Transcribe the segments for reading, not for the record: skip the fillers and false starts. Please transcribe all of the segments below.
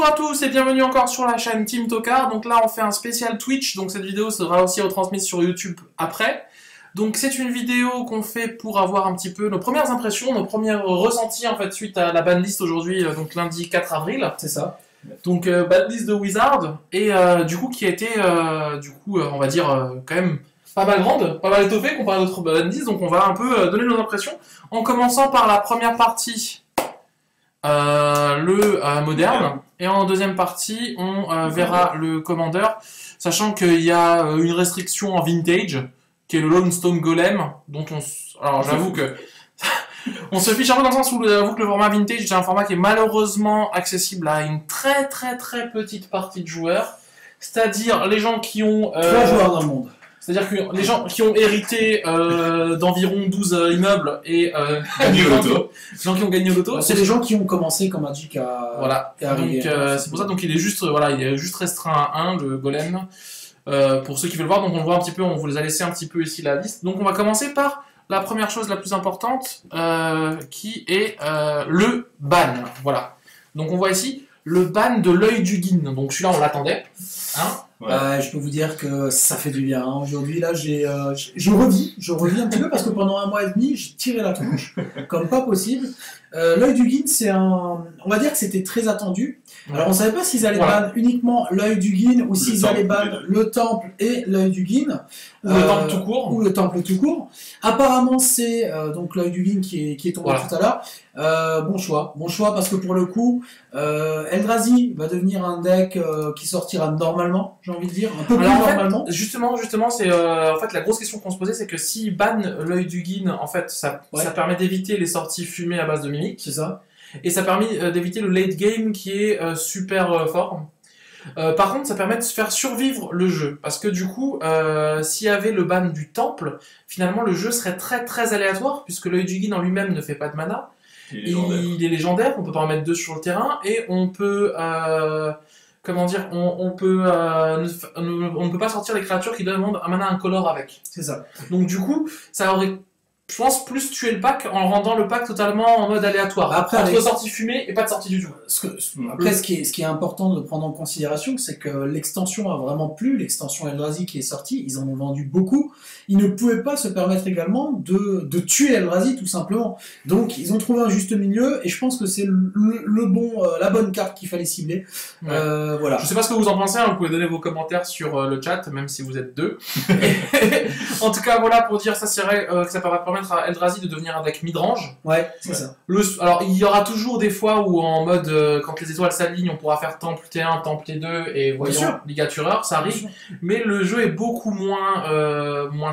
à tous et bienvenue encore sur la chaîne Team Tokar. Donc là on fait un spécial Twitch, donc cette vidéo sera aussi retransmise sur YouTube après. Donc c'est une vidéo qu'on fait pour avoir un petit peu nos premières impressions, nos premiers ressentis en fait suite à la banlist aujourd'hui, donc lundi 4 avril. C'est ça. Donc banlist de Wizard et du coup qui a été on va dire quand même pas mal grande, pas mal étoffée comparé à d'autres banlists. Donc on va un peu donner nos impressions en commençant par la première partie. Moderne, et en deuxième partie on verra le Commander, sachant qu'il y a une restriction en vintage qui est le Lone Stone Golem, dont alors j'avoue que on se fiche un peu dans le sens où j'avoue que le format vintage c'est un format qui est malheureusement accessible à une très petite partie de joueurs, c'est-à-dire les gens qui ont 3 joueurs dans le monde. C'est-à-dire que les gens qui ont hérité d'environ 12 immeubles et gagné au loto. Les gens qui ont gagné au loto. C'est les gens qui ont commencé comme Magic à voilà. arriver. Donc c'est pour ça donc il est juste restreint à 1 le golem pour ceux qui veulent voir. Donc on voit un petit peu, on vous les a laissé un petit peu ici la liste. Donc on va commencer par la première chose la plus importante qui est le ban. Voilà. Donc on voit ici le ban de l'œil du Guin. Donc celui-là on l'attendait. Hein. Ouais. Je peux vous dire que ça fait du bien. Hein. Aujourd'hui, là, je revis un petit peu parce que pendant 1 mois et demi, j'ai tiré la tronche, comme pas possible. L'œil du Guin, on va dire que c'était très attendu. Alors, on savait pas s'ils allaient ban uniquement l'œil du Guin ou s'ils allaient ban le temple et l'œil du Guin. Ou le temple tout court. Ou le temple tout court. Apparemment, c'est donc l'œil du Guin qui est tombé tout à l'heure. Bon choix parce que pour le coup, Eldrazi va devenir un deck qui sortira normalement, j'ai envie de dire, un peu plus normalement. Justement, c'est en fait la grosse question qu'on se posait, c'est que s'ils bannent l'œil du Guin, en fait, ça permet d'éviter les sorties fumées à base de mimiques. C'est ça. Et ça permet d'éviter le late game qui est super fort. Par contre, ça permet de faire survivre le jeu, parce que du coup, s'il y avait le ban du temple, finalement le jeu serait très aléatoire, puisque l'œil du Guin en lui-même ne fait pas de mana. Il est légendaire, on peut pas en mettre 2 sur le terrain, et on peut... comment dire, on ne peut pas sortir les créatures qui demandent un mana incolore avec. C'est ça. Donc du coup, ça aurait, je pense, plus tué le pack en rendant le pack totalement en mode aléatoire. Après, entre sortie fumée et pas de sortie du tout. Après, ce qui est important de prendre en considération, c'est que l'extension a vraiment plu, l'extension Eldrazi qui est sortie, ils en ont vendu beaucoup. Ils ne pouvaient pas se permettre également de tuer Eldrazi tout simplement. Donc ils ont trouvé un juste milieu et je pense que c'est la bonne carte qu'il fallait cibler. Ouais. Voilà. Je sais pas ce que vous en pensez, hein, vous pouvez donner vos commentaires sur le chat, même si vous êtes 2. En tout cas, voilà pour dire ça, c'est vrai que ça va permettre à Eldrazi de devenir un deck midrange. Ouais, c'est ça. Alors il y aura toujours des fois où en mode quand les étoiles s'alignent, on pourra faire temple T1, temple T2 et voyons ligatureur, ça arrive. Mais le jeu est beaucoup moins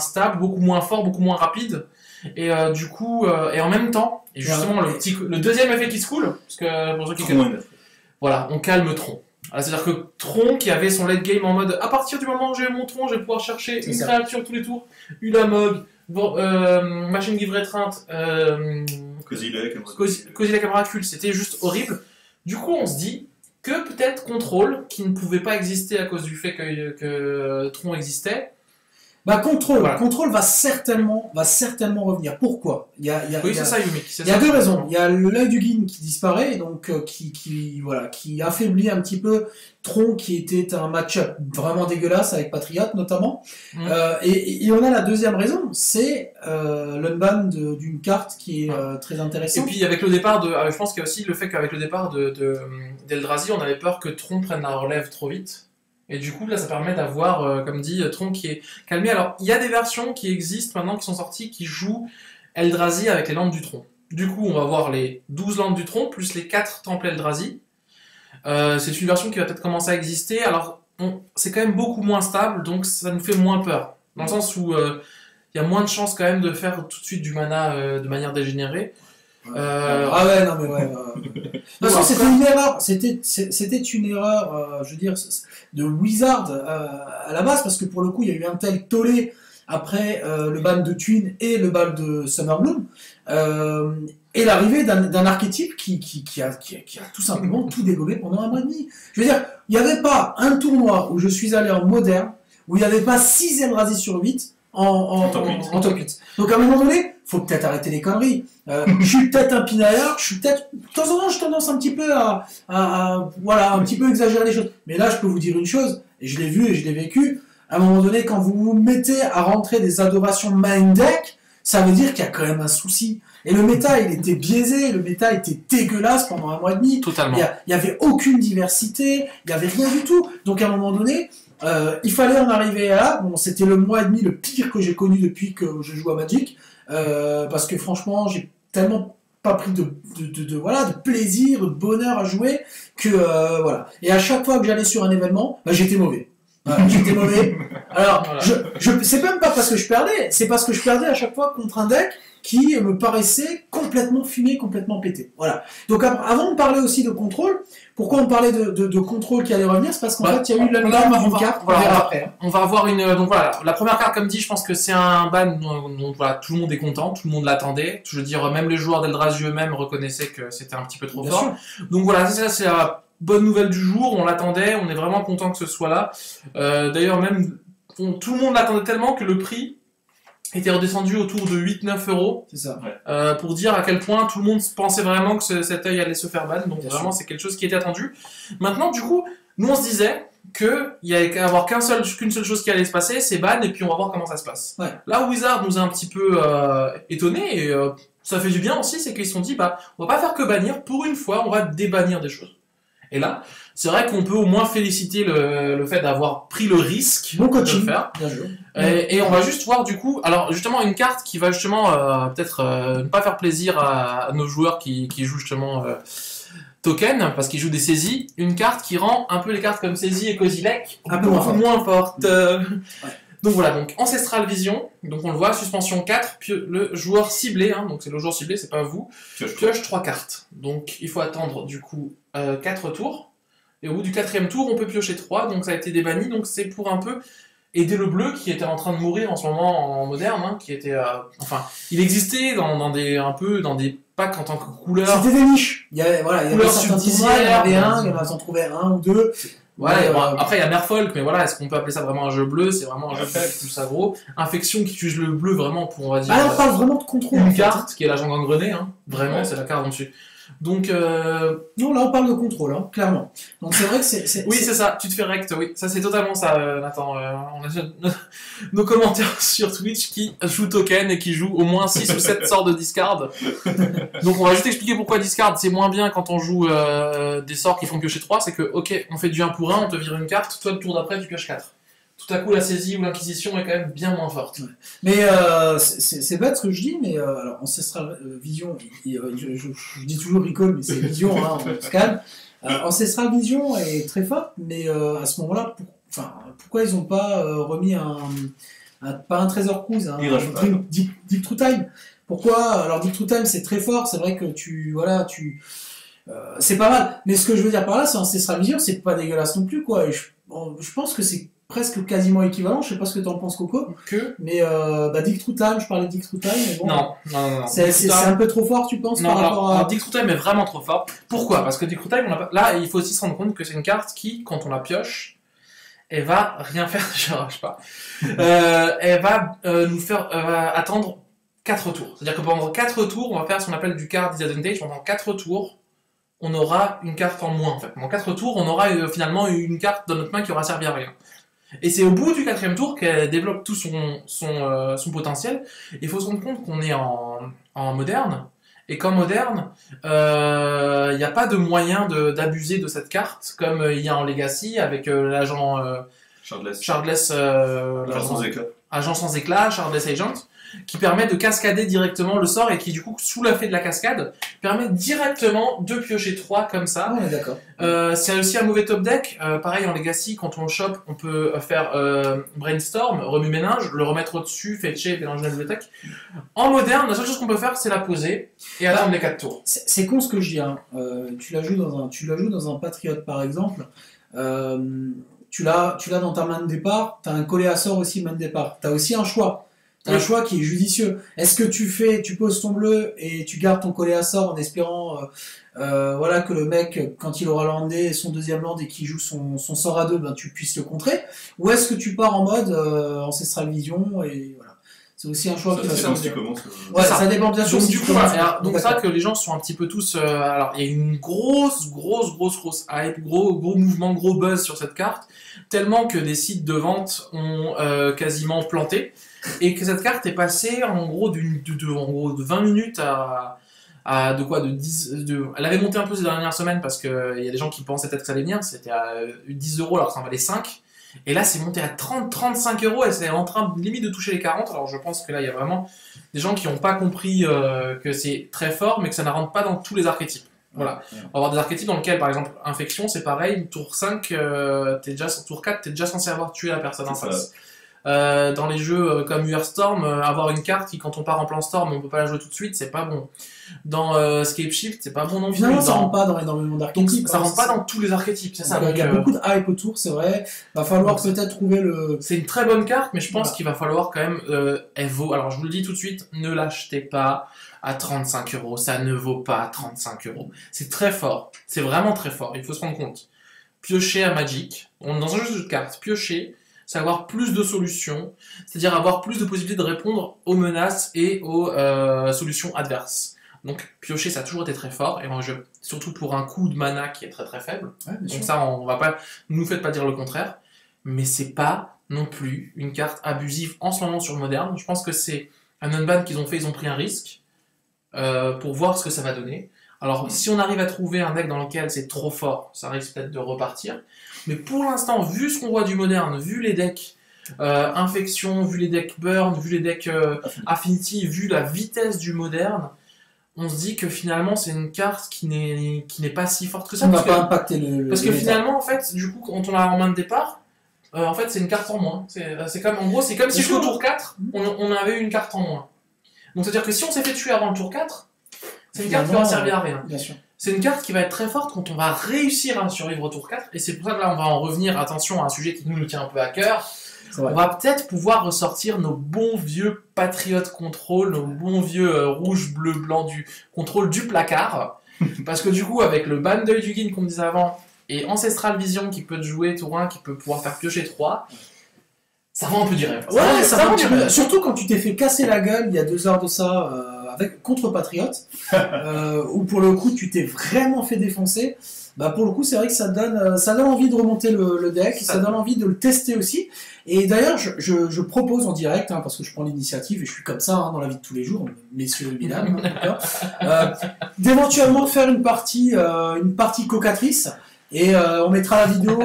stable, beaucoup moins fort, beaucoup moins rapide, et du coup, et en même temps, et justement le deuxième effet qui se coule, parce que pour ceux qui connaissent, voilà, on calme Tron. C'est-à-dire que Tron qui avait son late game en mode à partir du moment où j'ai mon Tron, je vais pouvoir chercher une créature tous les tours, Ulamog, Machine Give Retreinte, Kozilek Abracul, c'était juste horrible. Du coup, on se dit que peut-être Control, qui ne pouvait pas exister à cause du fait que Tron existait. Control va certainement revenir. Pourquoi? C'est ça, Yumi. Il y a 2 raisons. Il y a l'œil du Guin qui disparaît, donc qui affaiblit un petit peu Tron, qui était un match-up vraiment dégueulasse avec Patriot notamment. Et on a la deuxième raison, c'est l'unban d'une carte qui est très intéressante. Et puis avec le départ je pense qu'il y a aussi le fait qu'avec le départ d'Eldrazi, on avait peur que Tron prenne la relève trop vite. Et du coup, là, ça permet d'avoir, comme dit, Tron qui est calmé. Alors, il y a des versions qui existent maintenant, qui sont sorties, qui jouent Eldrazi avec les lampes du Tron. Du coup, on va voir les 12 lampes du Tron, plus les 4 temples Eldrazi. C'est une version qui va peut-être commencer à exister. Alors, c'est quand même beaucoup moins stable, donc ça nous fait moins peur. Dans le sens où il y a moins de chances quand même de faire tout de suite du mana de manière dégénérée. De toute façon, c'était une erreur. C'était une erreur, je veux dire, de Wizard à la base, parce que pour le coup, il y a eu un tel tollé après le ban de Twin et le ban de Summerbloom, et l'arrivée d'un archétype qui a tout simplement tout dégommé pendant 1 mois et demi. Je veux dire, il n'y avait pas un tournoi où je suis allé en moderne, où il n'y avait pas 6 Eldrazi sur 8, en top 8. Donc à un moment donné, faut peut-être arrêter les conneries. Je suis peut-être un pinailleur, je suis peut-être... De temps en temps, j'ai tendance un petit peu voilà, un petit peu exagérer les choses. Mais là, je peux vous dire une chose, et je l'ai vu et je l'ai vécu, à un moment donné, quand vous vous mettez à rentrer des adorations main deck, ça veut dire qu'il y a quand même un souci. Et le méta, il était biaisé, le méta était dégueulasse pendant un mois et demi. Totalement. Il y avait aucune diversité, il y avait rien du tout. Donc à un moment donné, il fallait en arriver à là. Bon, c'était le mois et demi le pire que j'ai connu depuis que je joue à Magic, parce que franchement, j'ai tellement pas pris de plaisir, de bonheur à jouer que voilà. Et à chaque fois que j'allais sur un événement, bah, j'étais mauvais. Voilà, j'étais mauvais. Alors, voilà. C'est même pas parce que je perdais, c'est parce que je perdais à chaque fois contre un deck qui me paraissait complètement fumé, complètement pété. Voilà. Donc avant de parler aussi de contrôle, pourquoi on parlait de contrôle qui allait revenir, c'est parce qu'en fait il y a eu la d'une carte. On va avoir une. Donc voilà, la première carte, comme dit, je pense que c'est un ban dont voilà, tout le monde est content, tout le monde l'attendait. Je veux dire, même les joueurs d'Eldrazi eux-mêmes reconnaissaient que c'était un petit peu trop Bien fort. Sûr. Donc voilà, c'est la bonne nouvelle du jour. On l'attendait, on est vraiment content que ce soit là. D'ailleurs, même tout le monde l'attendait tellement que le prix était redescendu autour de 8-9 euros. C'est ça. Pour dire à quel point tout le monde pensait vraiment que cet œil allait se faire ban. Donc Bien vraiment, sûr. c'est quelque chose qui était attendu. Maintenant, du coup, nous on se disait qu'il y avait qu'à avoir qu'une seule chose qui allait se passer, c'est ban, et puis on va voir comment ça se passe. Ouais. Là où Wizard nous a un petit peu étonnés, et ça fait du bien aussi, c'est qu'ils se sont dit, bah, on va pas faire que bannir, pour une fois, on va débannir des choses. Et là, c'est vrai qu'on peut au moins féliciter le fait d'avoir pris le risque Bon de le coaching. faire. Bien joué. Et on va juste voir du coup, alors justement une carte qui va justement peut-être ne pas faire plaisir à nos joueurs qui jouent justement token, parce qu'ils jouent des saisies, une carte qui rend un peu les cartes comme saisie et Kozilek Un peu beaucoup moins fortes. Ouais. Donc voilà, donc Ancestral Vision, donc on le voit, suspension 4, le joueur ciblé, hein, donc c'est le joueur ciblé, c'est pas vous, pioche 3 cartes. Donc il faut attendre du coup 4 tours, et au bout du 4e tour, on peut piocher 3, donc ça a été débanni, donc c'est pour un peu aider le bleu qui était en train de mourir en ce moment en moderne, hein, qui était, enfin, il existait dans des packs en tant que couleur. C'était des niches. Il y avait certains tournois, il y en avait un, il y en a en trouvé un ou deux. Ouais, bon, après il y a Merfolk, mais voilà, est-ce qu'on peut appeler ça vraiment un jeu bleu? C'est vraiment un jeu plus aggro. Infection qui tue le bleu vraiment pour, on va dire. Ah, on parle vraiment de contrôle. Une carte qui est l'agent gangrené, hein. Vraiment, c'est la carte en dessus. Donc, non, là on parle de contrôle, hein, clairement. Donc c'est vrai que c'est. Oui, c'est ça, tu te fais rect, oui. Ça, c'est totalement ça, Nathan. On a nos commentaires sur Twitch qui jouent token et qui jouent au moins 6 ou 7 sorts de discard. Donc, on va juste expliquer pourquoi discard c'est moins bien quand on joue des sorts qui font piocher 3. C'est que, ok, on fait du 1 pour 1, on te vire une carte, toi, le tour d'après, tu pioches 4. Tout à coup, la saisie ou l'inquisition est quand même bien moins forte. Mais c'est bête ce que je dis, mais alors Ancestral Vision, je dis toujours Recall, mais c'est Vision, hein, on se calme. Ancestral Vision est très forte, mais à ce moment-là, pourquoi ils n'ont pas remis pas un Trésor Cruise, hein, Deep True Time? Pourquoi? Alors Deep True Time c'est très fort, c'est vrai que c'est pas mal, mais ce que je veux dire par là, c'est Ancestral Vision, c'est pas dégueulasse non plus, quoi. Et je pense que c'est presque quasiment équivalent, je sais pas ce que t'en penses, Coco. Mais Deep True Time, je parlais de Deep True Time, mais bon. Non. C'est un peu trop fort, tu penses, par rapport à. Alors, Deep True Time est vraiment trop fort. Pourquoi? Parce que Deep True Time, là, il faut aussi se rendre compte que c'est une carte qui, quand on la pioche, elle va rien faire, je rage pas. Elle va nous faire attendre 4 tours. C'est-à-dire que pendant 4 tours, on va faire ce qu'on appelle du card disadvantage. Pendant 4 tours, on aura une carte en moins, en fait. Pendant 4 tours, on aura finalement une carte dans notre main qui aura servi à rien. Et c'est au bout du 4e tour qu'elle développe tout son potentiel. Il faut se rendre compte qu'on est en moderne, et qu'en moderne, il n'y a pas de moyen d'abuser de cette carte, comme il y a en Legacy, avec l'agent Shardless, agent sans éclat, Shardless Agent, qui permet de cascader directement le sort, et qui du coup, sous l'effet de la cascade, permet directement de piocher 3 comme ça. Ah, on est d'accord. C'est aussi un mauvais top deck. Pareil en Legacy, quand on le chope, on peut faire Brainstorm, remue-ménage, le remettre au-dessus, fetcher et mélanger la bibliothèque. En moderne, la seule chose qu'on peut faire, c'est la poser et attendre les 4 tours. C'est con ce que je dis, hein. Tu la joues dans un Patriot par exemple. Tu l'as dans ta main de départ, tu as un collé à sort aussi main de départ. Tu as aussi un choix. Un choix qui est judicieux. Est-ce que tu poses ton bleu et tu gardes ton collet à sort en espérant que le mec, quand il aura landé son 2e land et qu'il joue son sort à 2, ben, tu puisses le contrer? Ou est-ce que tu pars en mode Ancestral Vision et voilà. C'est aussi un choix qui va Ça faire. commence. Ouais, ça dépend bien sûr. Donc, si du tu coup, commences. voilà, donc ça que les gens sont un petit peu tous. Alors, il y a une grosse hype, gros mouvement, gros buzz sur cette carte, tellement que des sites de vente ont quasiment planté, et que cette carte est passée en gros de 20 minutes à de 10. Elle avait monté un peu ces dernières semaines parce qu'il y a des gens qui pensaient peut-être que ça allait venir, c'était à 10 euros alors que ça en valait 5. Et là, c'est monté à 35 euros et c'est en train limite de toucher les 40. Alors, je pense que là, il y a vraiment des gens qui n'ont pas compris que c'est très fort, mais que ça ne rentre pas dans tous les archétypes. Voilà. On va avoir des archétypes dans lesquels, par exemple, Infection, c'est pareil, tour 5, tour 4, t'es déjà censé avoir tué la personne en face. Dans les jeux comme UR Storm, avoir une carte qui, quand on part en plan Storm, on peut pas la jouer tout de suite, c'est pas bon. Dans Scape Shift, c'est pas bon non plus. Finalement, ça rentre pas dans énormément d'archétypes. Ça rentre pas dans tous les archétypes, c'est ça. Il y a beaucoup de hype autour, c'est vrai. Va falloir peut-être trouver le. C'est une très bonne carte, mais je pense qu'il va falloir quand même. Elle vaut. Alors, je vous le dis tout de suite, ne l'achetez pas à 35 euros. Ça ne vaut pas 35 euros. C'est très fort. C'est vraiment très fort. Il faut se rendre compte. Piocher à Magic, dans un jeu de cartes, piocher, c'est avoir plus de solutions, c'est-à-dire avoir plus de possibilités de répondre aux menaces et aux solutions adverses. Donc piocher, ça a toujours été très fort, et en jeu, surtout pour un coût de mana qui est très très faible. Ouais, donc ça, on va pas, nous faites pas dire le contraire, mais c'est pas non plus une carte abusive en ce moment sur Moderne. Je pense que c'est un unban qu'ils ont fait, ils ont pris un risque pour voir ce que ça va donner. Alors si on arrive à trouver un deck dans lequel c'est trop fort, ça risque peut-être de repartir. Mais pour l'instant, vu ce qu'on voit du Moderne, vu les decks Infection, vu les decks Burn, vu les decks Affinity, vu la vitesse du Moderne, on se dit que finalement c'est une carte qui n'est pas si forte que ça. Ça ne va pas impacter le. Parce que finalement, en fait, du coup, quand on l'a en main de départ, en fait, c'est une carte en moins. C'est comme, en gros, c'est comme si au tour 4, on avait eu une carte en moins. Donc c'est-à-dire que si on s'est fait tuer avant le tour 4, c'est une carte qui va servir à rien. Bien sûr. C'est une carte qui va être très forte quand on va réussir à survivre au tour 4, et c'est pour ça que là on va en revenir, attention, à un sujet qui nous tient un peu à cœur. On va peut-être pouvoir ressortir nos bons vieux Patriot Control, nos bons vieux rouge, bleu, blanc du contrôle du placard. Parce que du coup, avec le ban d'œil du Guin qu'on me disait avant, et Ancestral Vision qui peut te jouer tour 1, qui peut pouvoir faire piocher 3, ça vend un peu du rêve. Ouais, ça vend du rêve. Surtout quand tu t'es fait casser la gueule il y a 2 heures de ça contre Patriot, où pour le coup tu t'es vraiment fait défoncer. Bah pour le coup c'est vrai que ça donne envie de remonter le deck, ça donne envie de le tester aussi. Et d'ailleurs je propose en direct, parce que je prends l'initiative et je suis comme ça dans la vie de tous les jours, messieurs et mesdames, d'éventuellement faire une partie cocatrice, et on mettra la vidéo.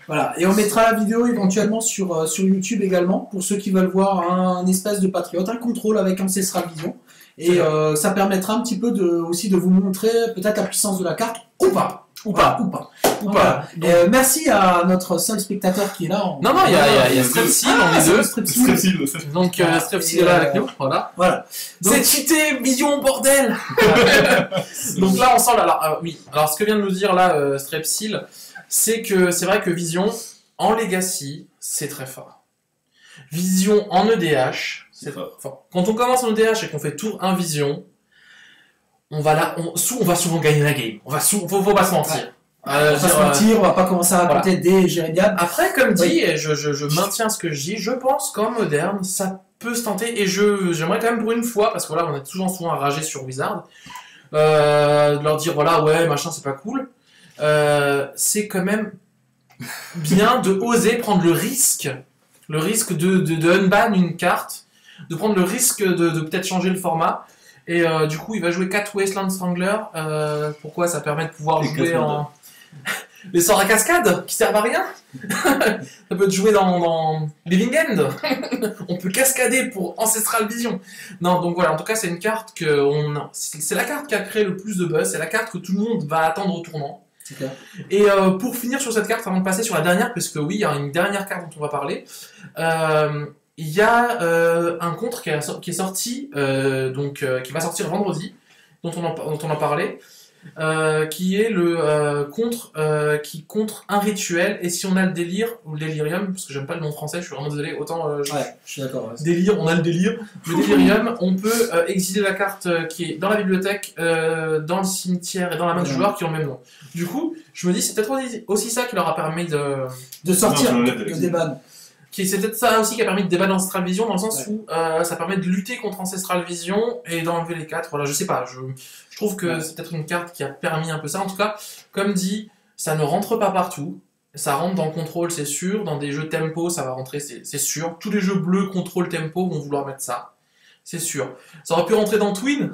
Voilà, et on mettra la vidéo éventuellement sur YouTube également, pour ceux qui veulent voir un espèce de patriote, un contrôle avec Ancestral Vision. Et ça permettra un petit peu aussi de vous montrer peut-être la puissance de la carte, ou pas. Voilà. Merci à notre seul spectateur qui est là. Non, il y a Strepsil, on est deux. Strepsil. Donc Strepsil est là avec nous, voilà. C'est cheaté, Vision, bordel. Donc là, on sent, alors ce que vient de nous dire là Strepsil, c'est que c'est vrai que Vision, en Legacy, c'est très fort. Vision en EDH, c'est fort. Quand on commence en EDH et qu'on fait tour 1 Vision, on va souvent gagner la game. Faut pas se mentir. On va pas se mentir, on va pas commencer à raconter des Jérémiades. Après, comme dit, et je maintiens ce que je dis, je pense qu'en Moderne, ça peut se tenter, et j'aimerais quand même pour une fois, parce que voilà, on est toujours souvent enragé sur Wizard, de leur dire voilà, ouais, machin, c'est pas cool. C'est quand même bien de oser prendre le risque de unban une carte, de prendre le risque de peut-être changer le format. Et du coup, il va jouer 4 Wasteland Strangler. Pourquoi? Ça permet de pouvoir jouer en... les sorts à cascade qui servent à rien. Ça peut te jouer dans Living End. On peut cascader pour Ancestral Vision. Non, donc voilà, en tout cas, c'est une carte c'est la carte qui a créé le plus de buzz. C'est la carte que tout le monde va attendre au tournant. Et pour finir sur cette carte, avant de passer sur la dernière, parce que oui, il y a une dernière carte dont on va parler. Il y a un contre qui est sorti, qui va sortir vendredi, dont on en parlait, qui est le contre qui contre un rituel, et si on a le délire, ou le délirium, parce que j'aime pas le nom français, je suis vraiment désolé, autant ouais, je suis d'accord. Délire, on a le délire. Le délirium, on peut exiler la carte qui est dans la bibliothèque, dans le cimetière et dans la main du joueur qui ont le même nom. Du coup, je me dis, c'est peut-être aussi ça qui leur a permis de sortir le déban. C'est peut-être ça aussi qui a permis de débattre Ancestral Vision, dans le sens où ça permet de lutter contre Ancestral Vision et d'enlever les 4. Voilà, je sais pas, je trouve que c'est peut-être une carte qui a permis un peu ça. En tout cas, comme dit, ça ne rentre pas partout. Ça rentre dans Control, c'est sûr. Dans des jeux tempo, ça va rentrer, c'est sûr. Tous les jeux bleus Control tempo vont vouloir mettre ça. C'est sûr. Ça aurait pu rentrer dans Twin.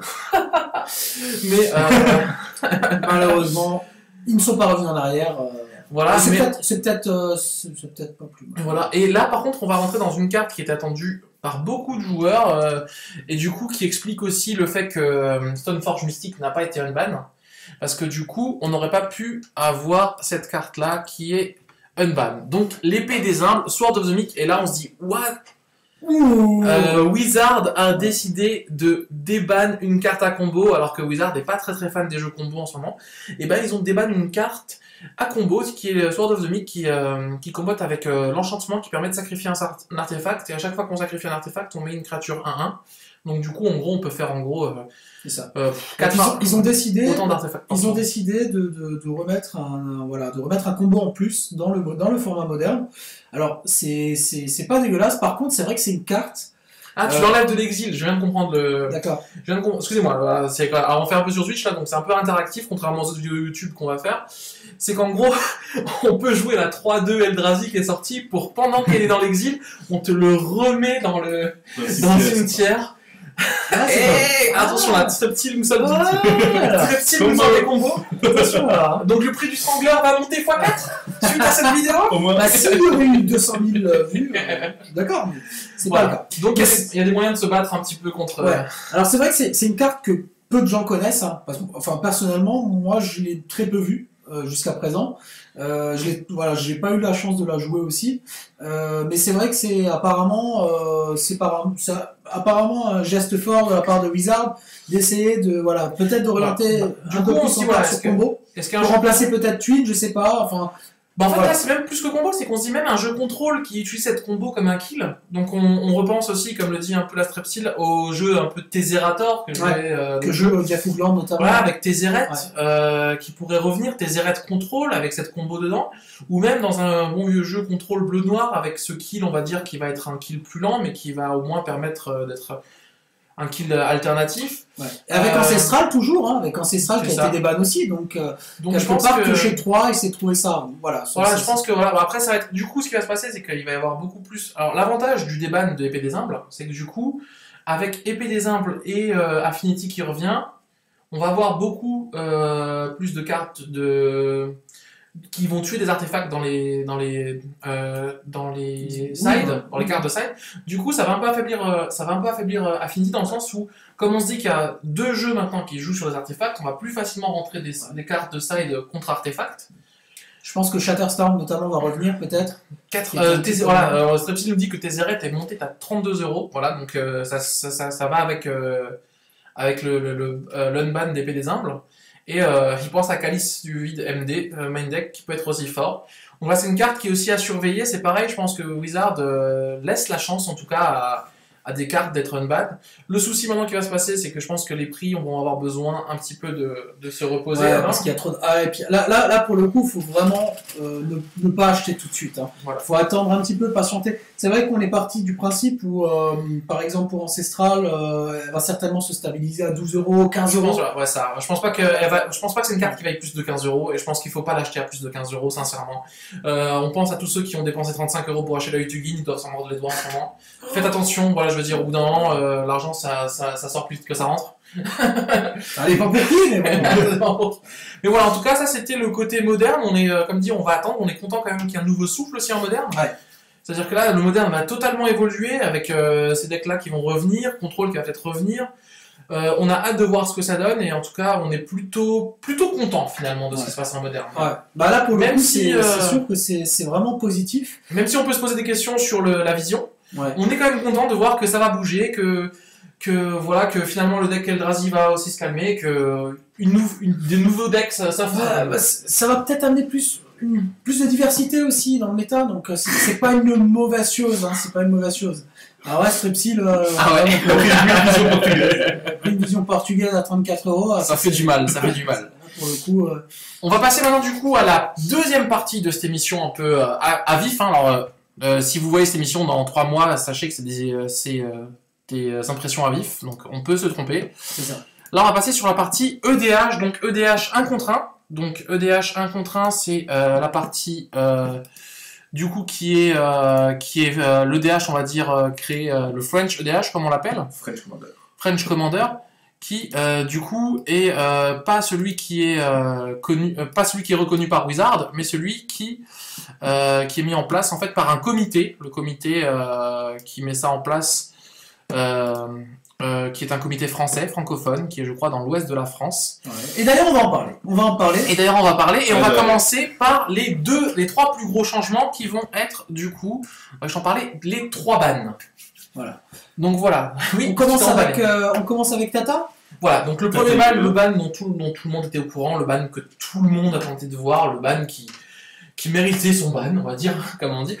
Mais malheureusement, ils ne sont pas revenus en arrière. Voilà, c'est peut-être pas plus mal. Voilà. Et là, par contre, on va rentrer dans une carte qui est attendue par beaucoup de joueurs et du coup qui explique aussi le fait que Stoneforge Mystic n'a pas été unban. Parce que du coup, on n'aurait pas pu avoir cette carte-là qui est unban. Donc, l'épée des humbles, Sword of the Meek, et là on se dit, what? Wizard a décidé de déban une carte à combo, alors que Wizard n'est pas très très fan des jeux combo en ce moment. Et ben ils ont déban une carte à combo, qui est Sword of the Meek, qui combote avec l'enchantement qui permet de sacrifier un artefact, et à chaque fois qu'on sacrifie un artefact, on met une créature 1-1. Donc du coup, en gros, on peut faire c'est ça. 4 ils ont décidé, autant d'artefacts. Ils ont décidé de remettre un combo en plus dans le format moderne. Alors c'est pas dégueulasse. Par contre, c'est vrai que c'est une carte. Ah, tu l'enlèves de l'exil. Je viens de comprendre le. D'accord. Excusez-moi. Alors on fait un peu sur Twitch là, donc c'est un peu interactif contrairement aux autres vidéos YouTube qu'on va faire. C'est qu'en gros, on peut jouer la 3-2 Eldrazi qui est sortie pour pendant qu'elle est dans l'exil, on te le remet dans le cimetière. Attention là, Streptil nous sommes Streptil nous sort des combos. Attention là. Donc le prix du Strangler va monter x4 suite à cette vidéo. Au moins. Bah, s'il y aurait eu 200 000 vues, d'accord, mais c'est pas le cas. Donc il y a des moyens de se battre un petit peu contre. Ouais. Alors c'est vrai que c'est une carte que peu de gens connaissent. Hein, parce que, enfin personnellement, moi je l'ai très peu vue jusqu'à présent. J'ai pas eu la chance de la jouer aussi, mais c'est vrai que c'est apparemment un geste fort de la part de Wizard d'essayer de peut-être d'orienter un peu plus sur combo, pour remplacer peut-être Twin, je sais pas, enfin. En fait, là, c'est même plus que combo, c'est qu'on se dit même un jeu contrôle qui utilise cette combo comme un kill. Donc, on repense aussi, comme le dit un peu la Strepsil, au jeu un peu Tézérator que joue Gafougland notamment. Voilà, avec Tézéret, qui pourrait revenir, Tézéret contrôle avec cette combo dedans, ou même dans un bon vieux jeu contrôle bleu-noir avec ce kill, on va dire, qui va être un kill plus lent, mais qui va au moins permettre d'être un kill alternatif. Ouais. Et avec Ancestral toujours, hein, avec Ancestral qui a été déban aussi, donc je pense pas toucher 3 et c'est trouver ça. Voilà, je pense que après ça va être. Du coup, ce qui va se passer, c'est qu'il va y avoir beaucoup plus. Alors, l'avantage du déban de Épée des Humbles, c'est que du coup, avec Épée des Humbles et Affinity qui revient, on va avoir beaucoup plus de cartes qui vont tuer des artefacts dans les sides, dans les cartes de side. Du coup, ça va un peu affaiblir Affinity dans le sens où, comme on se dit qu'il y a 2 jeux maintenant qui jouent sur les artefacts, on va plus facilement rentrer des cartes de side contre artefacts. Je pense que Shatterstorm notamment va revenir peut-être. Strepsil nous dit que Tézéret est monté à 32€. Voilà, donc ça va avec l'unban d'Épée des Humbles. Et il pense à Calice du Vide MD, main deck, qui peut être aussi fort. Donc là, c'est une carte qui est aussi à surveiller. C'est pareil, je pense que Wizard laisse la chance, en tout cas, à des cartes d'être unban. Le souci maintenant qui va se passer, c'est que je pense que les prix vont avoir besoin un petit peu de se reposer. Ouais, parce qu'il y a trop de... et puis là, pour le coup, il faut vraiment ne pas acheter tout de suite. Hein. Voilà. Faut attendre un petit peu, patienter. C'est vrai qu'on est parti du principe où, par exemple, pour Ancestral, elle va certainement se stabiliser à 12€, 15€. Je pense pas que c'est une carte qui vaille plus de 15€, et je pense qu'il faut pas l'acheter à plus de 15€, sincèrement. On pense à tous ceux qui ont dépensé 35€ pour acheter la Utugin, ils doivent s'en mordre les doigts en ce moment. Faites attention, je veux dire, au bout d'un moment, l'argent ça sort plus vite que ça rentre. Ça dépend pour qui, mais bon. Mais voilà, en tout cas, ça c'était le côté moderne. On est, comme dit, on va attendre. On est content quand même qu'il y ait un nouveau souffle aussi en moderne. Ouais. C'est-à-dire que là, le moderne va totalement évoluer avec ces decks-là qui vont revenir, Control qui va peut-être revenir. On a hâte de voir ce que ça donne et en tout cas, on est plutôt content finalement de ce qui se passe en moderne. Ouais. Bah là, pour le coup, c'est sûr que c'est vraiment positif. Même si on peut se poser des questions sur la vision. Ouais. On est quand même content de voir que ça va bouger, que finalement le deck Eldrazi va aussi se calmer, que des nouveaux decks ça va peut-être amener plus de diversité aussi dans le méta, donc c'est pas une mauvaise chose, hein, c'est pas une mauvaise chose. Ah ouais, Strepsil, une vision portugaise à 34€. Ça fait du mal. Pour le coup, on va passer maintenant du coup à la deuxième partie de cette émission un peu à vif. Hein. Alors, Si vous voyez cette émission dans 3 mois, sachez que c'est des impressions à vif, donc on peut se tromper. C'est ça. Là, on va passer sur la partie EDH, donc EDH 1 contre 1. Donc EDH 1 contre 1, c'est la partie du coup qui est l'EDH, on va dire, créé le French EDH, comme on l'appelle. French Commander, qui du coup est pas celui qui est pas celui qui est reconnu par Wizard, mais celui qui est mis en place en fait par un comité, le comité qui met ça en place, qui est un comité français, francophone, qui est je crois dans l'ouest de la France. Ouais. Et d'ailleurs on va en parler. On va commencer par les 3 plus gros changements qui vont être du coup, je t'en parlais, les 3 bans. Voilà. Donc voilà. Oui, on commence avec Tata. Voilà, donc le premier ban, le ban dont tout le monde était au courant, le ban que tout le monde a tenté de voir, le ban qui méritait son ban, on va dire, comme on dit.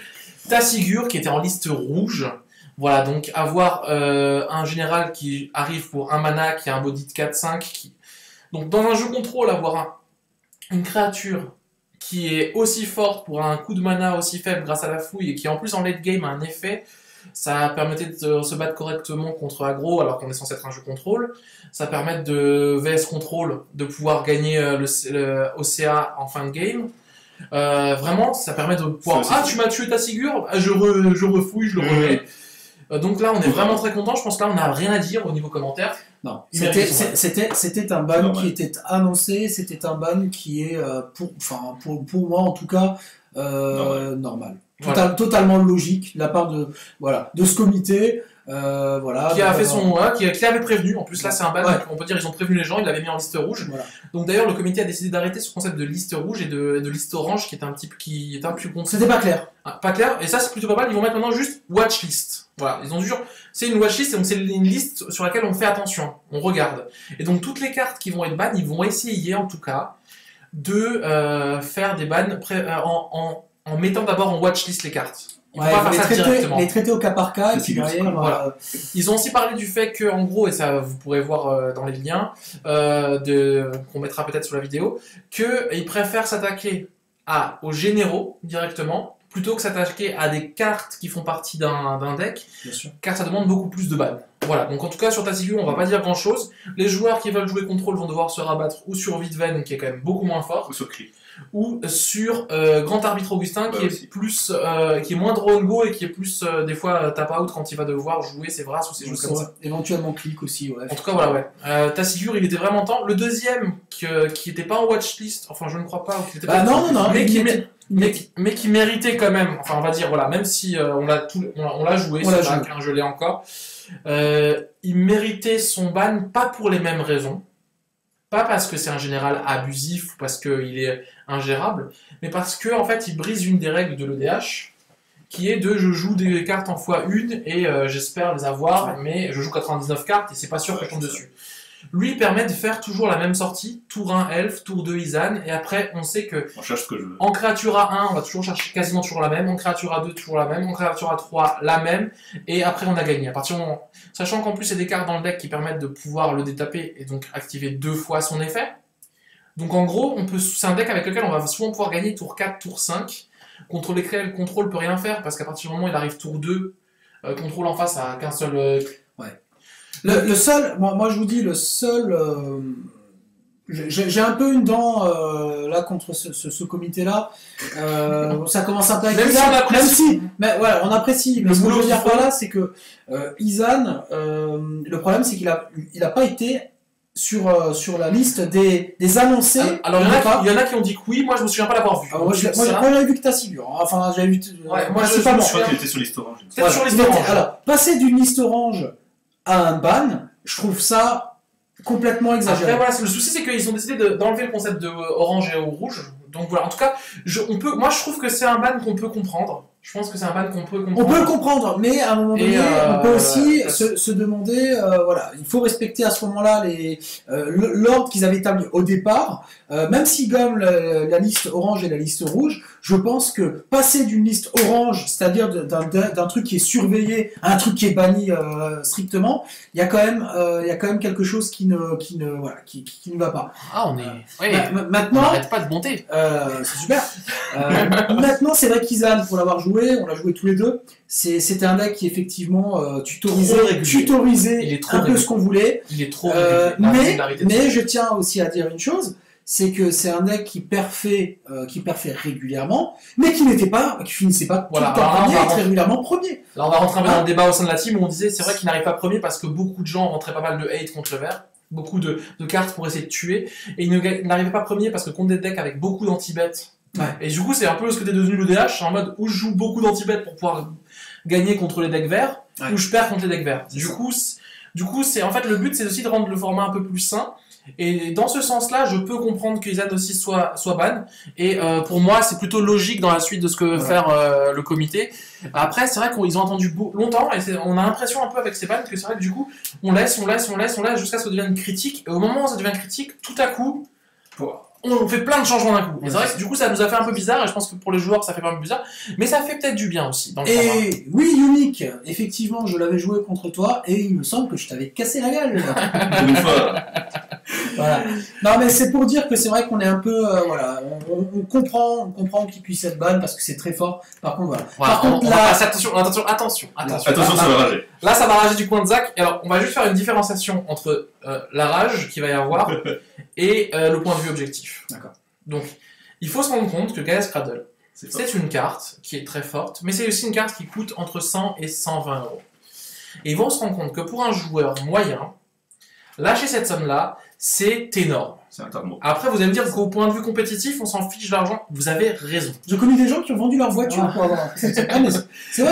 Tasigur qui était en liste rouge. Voilà, donc avoir un général qui arrive pour un mana, qui a un body de 4-5. Donc dans un jeu contrôle, avoir une créature qui est aussi forte pour un coup de mana aussi faible grâce à la fouille et qui en plus en late game a un effet, ça permettait de se battre correctement contre aggro alors qu'on est censé être un jeu contrôle. Ça permet de VS contrôle de pouvoir gagner le OCA en fin de game. Vraiment, ça permet de pouvoir... tu m'as tué Tasigur, je refouille, je le remets. Donc là, on est vraiment très content. Je pense que là, on n'a rien à dire au niveau commentaire. Non, c'était un ban qui était annoncé. C'était un ban qui est, pour moi en tout cas, normal. Voilà. Totalement logique de la part de ce comité. Voilà, qui a fait qui avait prévenu. En plus là c'est un ban, on peut dire ils ont prévenu les gens, ils l'avaient mis en liste rouge. Voilà. Donc d'ailleurs le comité a décidé d'arrêter ce concept de liste rouge et de liste orange qui était un peu con. C'était pas clair. Pas clair, et ça c'est plutôt pas mal. Ils vont mettre maintenant juste watchlist. Voilà, ils ont toujours. C'est une watchlist et donc c'est une liste sur laquelle on fait attention, on regarde. Et donc toutes les cartes qui vont être ban, ils vont essayer en tout cas de faire des bans en mettant d'abord en watchlist les cartes. Ils vont pas faire ça directement. Les traiter au cas par cas. Voilà. Ils ont aussi parlé du fait que, en gros, et ça vous pourrez voir dans les liens qu'on mettra peut-être sur la vidéo, qu'ils préfèrent s'attaquer aux généraux directement plutôt que s'attaquer à des cartes qui font partie d'un deck, car ça demande beaucoup plus de balles. Voilà, donc en tout cas sur Tasigur on va pas dire grand chose. Les joueurs qui veulent jouer contrôle vont devoir se rabattre ou sur Vidven qui est quand même beaucoup moins fort, ou sur Cli, ou sur Grand Arbitre Augustin qui est plus qui est moins draw and go et qui est plus des fois tap out quand il va devoir jouer ses Vras ou ses choses comme ça. Éventuellement clic aussi, ouais. En tout cas voilà, ouais. Tasigur il était vraiment temps. Le deuxième qui était pas en watchlist, enfin je ne crois pas, ou qui était pas non, mais qui méritait quand même, enfin on va dire voilà, même si on l'a joué, je l'ai encore, il méritait son ban pas pour les mêmes raisons, pas parce que c'est un général abusif ou parce qu'il est ingérable, mais parce que en fait il brise une des règles de l'EDH qui est de je joue des cartes en x1 et j'espère les avoir, mais je joue 99 cartes et c'est pas sûr que je tombe dessus. Lui permet de faire toujours la même sortie, tour 1 Elf, tour 2 Izan, et après on sait que en créature A1 on va toujours chercher quasiment toujours la même, en créature A2 toujours la même, en créature A3 la même, et après on a gagné. Sachant qu'en plus il y a des cartes dans le deck qui permettent de pouvoir le détaper et donc activer 2 fois son effet. Donc en gros, c'est un deck avec lequel on va souvent pouvoir gagner tour 4, tour 5, contre lesquels le contrôle peut rien faire, parce qu'à partir du moment où il arrive tour 2, contrôle en face a qu'un seul... Le seul, moi je vous dis, j'ai un peu une dent là contre ce comité-là. Ça commence un peu avec on apprécie. Mais ce que je veux dire par là, c'est que Izan, le problème c'est qu'il a pas été sur la liste des annoncés. Alors il y en a qui ont dit que oui, moi je me souviens pas l'avoir vu. Moi j'avais vu que Tasigur. Enfin j'avais vu. Moi je crois qu'il était sur liste orange. Peut-être sur liste orange. Alors passer d'une liste orange à un ban, je trouve ça complètement exagéré. Après, voilà, le souci c'est qu'ils ont décidé d'enlever le concept de orange et rouge. Donc voilà, en tout cas, moi je trouve que c'est un ban qu'on peut comprendre. Je pense que c'est un ban qu'on peut comprendre. On peut le comprendre, mais à un moment donné, on peut aussi se demander, voilà, il faut respecter à ce moment-là l'ordre qu'ils avaient établi au départ. Même si gomme la liste orange et la liste rouge, je pense que passer d'une liste orange, c'est-à-dire d'un truc qui est surveillé, à un truc qui est banni strictement, il y a quand même quelque chose qui ne va pas. Ah, on est. Maintenant, on n'arrête pas de monter. C'est super. Maintenant, c'est vrai qu'Izan, pour l'avoir joué, joué, on l'a joué tous les deux. C'était un deck qui effectivement tutorisait un peu ce qu'on voulait. Il est trop mais je tiens aussi à dire une chose, c'est que c'est un deck qui perfait régulièrement, mais qui finissait pas tout le temps premier, et très régulièrement premier. Là, on va rentrer un peu dans le débat au sein de la team où on disait c'est vrai qu'il n'arrive pas premier parce que beaucoup de gens rentraient pas mal de hate contre le vert, beaucoup de cartes pour essayer de tuer, et il n'arrivait pas premier parce que contre des decks avec beaucoup d'anti-bet. Et du coup, c'est un peu ce que t'es devenu le DH, c'est en mode où je joue beaucoup d'anti-bet pour pouvoir gagner contre les decks verts, ou je perds contre les decks verts. Du coup, c'est en fait le but, c'est aussi de rendre le format un peu plus sain. Et dans ce sens-là, je peux comprendre que Izan aussi soit ban. Et pour moi, c'est plutôt logique dans la suite de ce que veut faire le comité. Après, c'est vrai qu'ils ont attendu longtemps et on a l'impression un peu avec ces bans que c'est vrai que du coup, on laisse jusqu'à ce que ça devienne critique. Et au moment où ça devient critique, tout à coup, on fait plein de changements d'un coup. Et c'est vrai que du coup, ça nous a fait un peu bizarre, et je pense que pour les joueurs, ça fait pas un peu bizarre, mais ça fait peut-être du bien aussi. Dans le format. Oui, Unique, effectivement, je l'avais joué contre toi, et il me semble que je t'avais cassé la gueule. Une fois. Voilà. Non, mais c'est pour dire que c'est vrai qu'on est un peu, voilà, on comprend qu'il puisse être ban parce que c'est très fort. Par contre, voilà. Par contre, là, attention, ça va rager. Là, ça va rager du coin de Zach. Et alors, on va juste faire une différenciation entre la rage qu'il va y avoir et le point de vue objectif. D'accord. Donc, il faut se rendre compte que Gaïa's Cradle, c'est une carte qui est très forte, mais c'est aussi une carte qui coûte entre 100 et 120 euros. Et ils vont se rendre compte que pour un joueur moyen, lâcher cette somme-là, c'est énorme. C'est un tas de mots. Après, vous allez me dire qu'au point de vue compétitif, on s'en fiche de l'argent. Vous avez raison. J'ai connu des gens qui ont vendu leur voiture pour avoir. C'est vrai.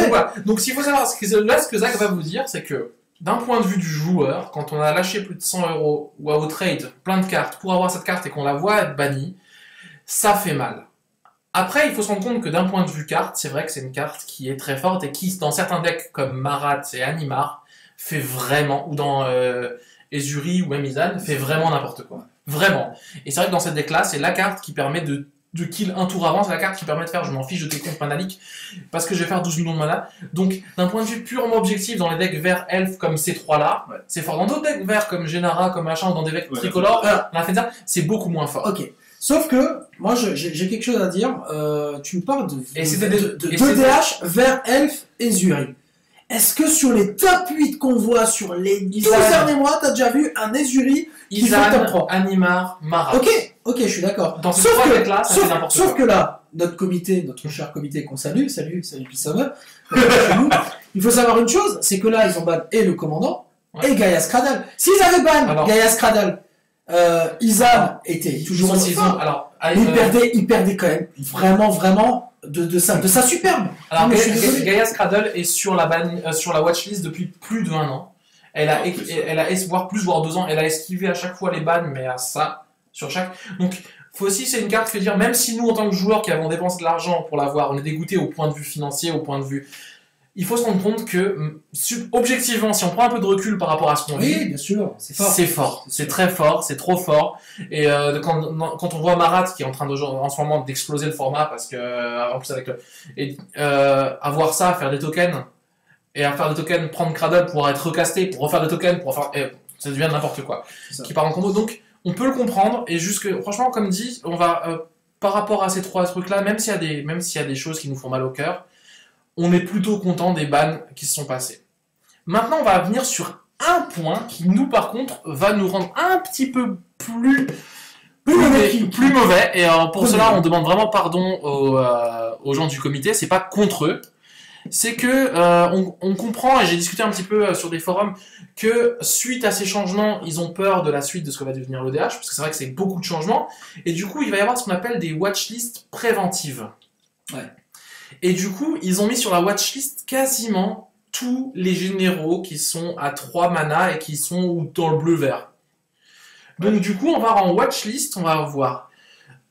Donc, voilà. Donc, s'il faut savoir, ce que Zach va vous dire, c'est que d'un point de vue du joueur, quand on a lâché plus de 100 euros ou à au trade plein de cartes pour avoir cette carte et qu'on la voit être bannie, ça fait mal. Après, il faut se rendre compte que d'un point de vue carte, c'est vrai que c'est une carte qui est très forte et qui, dans certains decks comme Marat et Animar, fait vraiment, ou dans Ezuri ou même Izan, fait vraiment n'importe quoi. Vraiment. Et c'est vrai que dans cette deck-là, c'est la carte qui permet de kill un tour avant, c'est la carte qui permet de faire je m'en fiche de tes comptes manaliques parce que je vais faire 12 millions de mana. Donc, d'un point de vue purement objectif, dans les decks verts elf comme ces trois-là, c'est fort. Dans d'autres decks verts comme Genara, comme machin, ou dans des decks tricolores, c'est beaucoup moins fort. Ok. Sauf que, moi, j'ai quelque chose à dire. Tu me parles de deux DH, vert elf et Ezuri. Est-ce que sur les top 8 qu'on voit sur les 12 derniers mois, t'as déjà vu un Ezuri qui fait top 3? Animar, Marat. Ok, je suis d'accord. Sauf que là, notre cher comité qu'on salue Pissummer, il faut savoir une chose, c'est que là, ils ont ban et le commandant et Gaïa's Cradle. S'ils avaient ban Gaïa's Cradle, Izan était toujours aussi fort. Il perdait quand même vraiment de sa superbe. Alors, Gaïa's Cradle est sur la watchlist depuis plus d'1 an. Elle a voire 2 ans. Elle a esquivé à chaque fois les bans, mais à ça, sur chaque. Donc, faut aussi, c'est une carte que dire, même si nous, en tant que joueurs qui avons dépensé de l'argent pour l'avoir, on est dégoûté au point de vue financier, au point de vue. Il faut se rendre compte que, objectivement, si on prend un peu de recul par rapport à ce qu'on vit, oui, bien sûr, c'est fort. C'est très fort, c'est trop fort. Et quand on voit Marat qui est en train en ce moment d'exploser le format, parce que, en plus avec avoir ça, faire des tokens, et à faire des tokens, prendre Cradle pour être recasté, pour refaire des tokens, ça devient n'importe quoi. Qui part en combo. Donc, on peut le comprendre, et franchement, comme dit, on va, par rapport à ces trois trucs-là, même s'il y a des choses qui nous font mal au cœur, on est plutôt content des bans qui se sont passés. Maintenant, on va venir sur un point qui, nous, par contre, va nous rendre un petit peu plus mauvais. Et pour cela, on demande vraiment pardon aux gens du comité. C'est pas contre eux. C'est que on comprend, et j'ai discuté un petit peu sur des forums, que suite à ces changements, ils ont peur de la suite de ce que va devenir l'ODH, parce que c'est vrai que c'est beaucoup de changements. Et du coup, il va y avoir ce qu'on appelle des watchlists préventives. Ouais. Et du coup, ils ont mis sur la watchlist quasiment tous les généraux qui sont à 3 mana et qui sont dans le bleu-vert. Donc du coup, on va en watchlist, on va avoir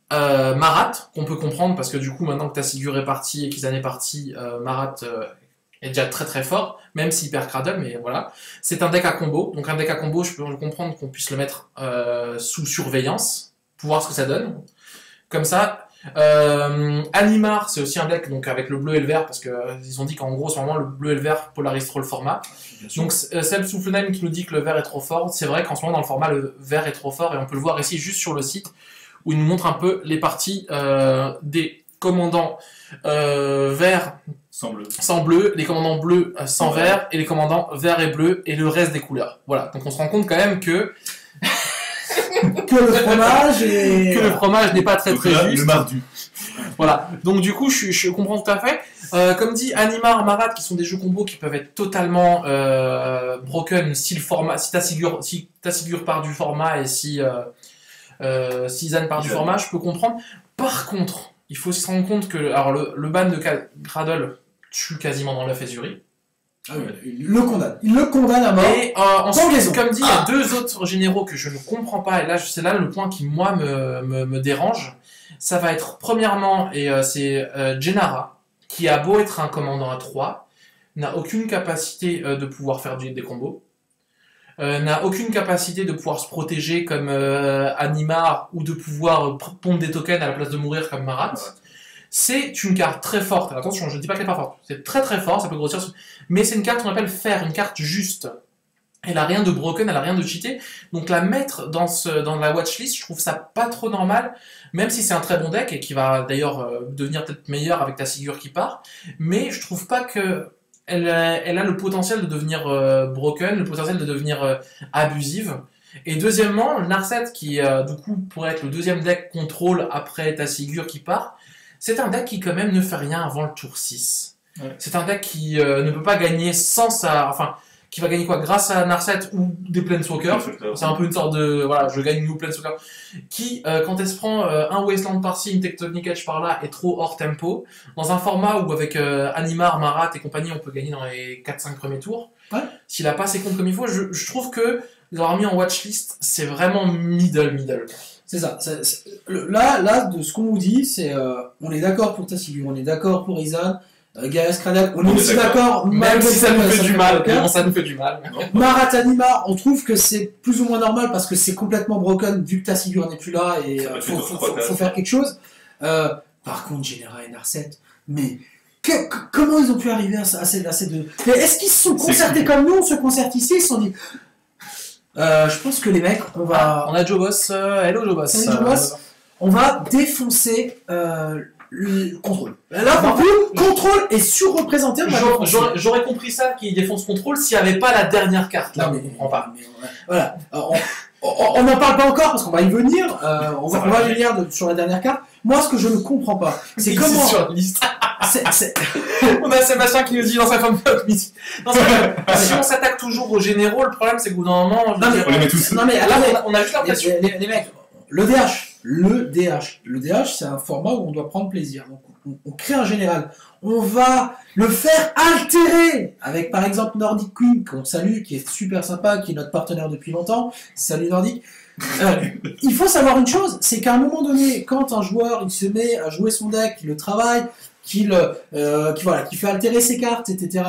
Marat, qu'on peut comprendre, parce que du coup, maintenant que Tassigur est parti et qu'Izan est parti, Marat est déjà très très fort, même s'il perd Cradle, mais voilà. C'est un deck à combo, donc un deck à combo, je peux comprendre qu'on puisse le mettre sous surveillance, pour voir ce que ça donne. Comme ça, Animar, c'est aussi un deck donc avec le bleu et le vert, parce que ils ont dit qu'en gros, en ce moment, le bleu et le vert polarisent trop le format. Donc, Seb Soufflenheim qui nous dit que le vert est trop fort, c'est vrai qu'en ce moment, dans le format, le vert est trop fort, et on peut le voir ici juste sur le site, où il nous montre un peu les parties des commandants verts sans bleu, les commandants bleus sans vert, et les commandants verts et bleus, et le reste des couleurs. Voilà, donc on se rend compte quand même que que le fromage n'est pas très juste. Le mardu. Voilà, donc du coup je comprends tout à fait. Comme dit Animar, Marat, qui sont des jeux combos qui peuvent être totalement broken si le format, si ta figure part du format et si Zan part du format, je peux comprendre. Par contre, il faut se rendre compte que alors le ban de Gradle tue quasiment dans l'œuf et Zuri. Ah oui, il le condamne à mort. Et ensuite, comme dit, il y a deux autres généraux que je ne comprends pas, et là c'est là le point qui moi me dérange. Ça va être premièrement, et c'est Gennara, qui a beau être un commandant à 3, n'a aucune capacité de pouvoir faire des combos, n'a aucune capacité de pouvoir se protéger comme Animar, ou de pouvoir pondre des tokens à la place de mourir comme Marat. C'est une carte très forte. Alors, attention, je ne dis pas qu'elle n'est pas forte. C'est très très fort, ça peut grossir. Mais c'est une carte qu'on appelle faire, une carte juste. Elle a rien de broken, elle a rien de cheaté. Donc la mettre dans la watchlist, je trouve ça pas trop normal. Même si c'est un très bon deck et qui va d'ailleurs devenir peut-être meilleur avec ta figure qui part. Mais je trouve pas que elle a le potentiel de devenir broken, le potentiel de devenir abusive. Et deuxièmement, Narset qui du coup pourrait être le deuxième deck contrôle après ta figure qui part. C'est un deck qui quand même ne fait rien avant le tour 6. Ouais. C'est un deck qui ne peut pas gagner sans sa... Enfin, qui va gagner quoi? Grâce à Narset ou des Planeswalkers. C'est un peu une sorte de... Voilà, je gagne une Planeswalker. Qui, quand elle se prend un Wasteland par-ci, une Tectonic Edge par-là, est trop hors tempo. Dans un format où avec Animar, Marat et compagnie, on peut gagner dans les 4-5 premiers tours. Ouais. S'il a pas ses comptes comme il faut, je trouve que l'avoir mis en watchlist, c'est vraiment middle. C'est ça. Là, de ce qu'on nous dit, c'est on est d'accord pour Tassilu, on est d'accord pour Izan, Gareth Craddock, on est aussi d'accord, même si ça nous fait du mal. Ça nous fait du mal. Marat Anima, on trouve que c'est plus ou moins normal parce que c'est complètement broken vu que Tassilu n'est plus là et faut faire quelque chose. Par contre, Gennara et Narset, mais comment ils ont pu arriver à ces deux? Mais est-ce qu'ils se sont concertés comme nous? On se concerte ici, ils se sont dit. Je pense que les mecs, on a Joe Boss. Hello Joe Boss. Salut Joe Boss. On va défoncer le contrôle. Là, pour vous, contrôle est surreprésenté. J'aurais compris ça, qu'il défonce contrôle, s'il n'y avait pas la dernière carte. Là, on ne comprend pas. Voilà. On n'en parle pas encore parce qu'on va y venir. On va venir sur la dernière carte. Moi, ce que je ne comprends pas, c'est comment. Sur la liste. On a Sébastien qui nous dit dans sa femme si on s'attaque toujours aux généraux, le problème c'est qu'au bout d'un moment, on les met tous. Non mais là, on a juste l'impression. Les mecs, le DH, c'est un format où on doit prendre plaisir. Donc, on crée un général. On va le faire altérer avec par exemple Nordic Queen, qu'on salue, qui est super sympa, qui est notre partenaire depuis longtemps. Salut Nordic. Il faut savoir une chose, c'est qu'à un moment donné, quand un joueur il se met à jouer son deck, il le travaille, qui fait altérer ses cartes, etc.,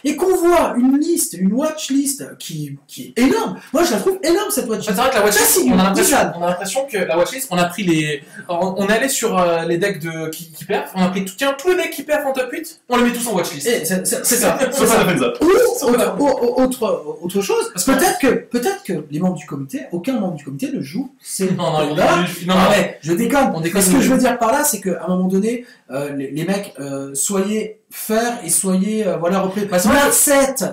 et qu'on voit une liste, une watchlist qui est énorme. Moi, je la trouve énorme cette watchlist. C'est vrai que la watchlist, on a l'impression que la watchlist, on a pris on est allé sur les decks qui perfent, on a pris tous les decks qui perfent en top 8, on les met tous en watchlist. C'est ça. Ou autre chose, parce peut-être que les membres du comité, aucun membre du comité ne joue ces non, je déconne. Ce que je veux dire par là, c'est qu'à un moment donné, les mecs, soyez faire et soyez